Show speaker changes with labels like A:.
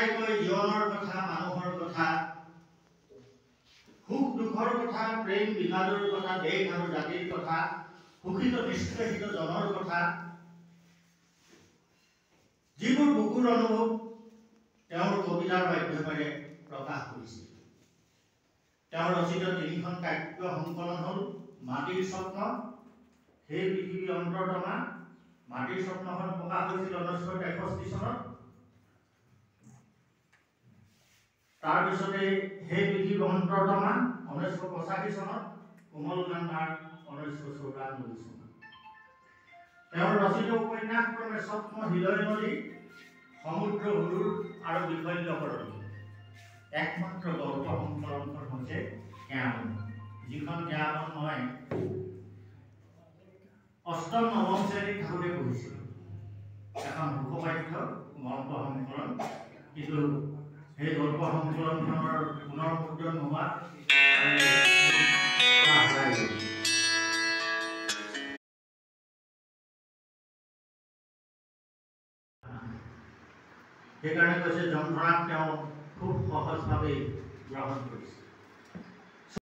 A: আটাইতকৈ জীৱনৰ কথা, মানুহৰ কথা, সুখ দুখৰ কথা, প্ৰেম বিবাদৰ কথা, দেশ আৰু জাতিৰ কথা, শোষিত নিষ্পেষিত জনৰ কথা, যিবোৰ বুকুৰ অনুভৱ তেওঁৰ কবিতাৰ মাধ্যমেৰে প্ৰকাশ কৰিছিল। তেওঁৰ ৰচিত 3খন কাব্য সংকলন হ'ল মাটিৰ স্বপ্ন, সেই পৃথিৱী অন্তৰ্তমা। মাটিৰ স্বপ্নখন প্ৰকাশ হৈছিল 1963 চনত। তাৰপিছতে সেই পৃথিৱী অন্তৰ্তমা 1985 চনত, কোমল কান্তাৰ 1994 চনত। তেওঁৰ ৰচিত উপন্যাস ক্ৰমে স্বপ্ন, হৃদয় নদী, সমুদ্ৰ হুৰুৰ আৰু বিশল্যকৰণী। একমাত্ৰ গল্প সংকলনখন হৈছে কেয়ামন, যিখন কেয়ামন মই 8ম 9ম শ্ৰেণীত থাকোঁতে পঢ়িছিলোঁ। এখন সুখপাঠ্য গল্প সংকলন, কিন্তু সেই গল্প সংকলনখনৰ পুনৰ্মুদ্ৰণ নোহোৱাত সেইকাৰণে কৈছে যন্ত্ৰণাক তেওঁ খুব সহজভাৱেই গ্ৰহণ কৰিছে।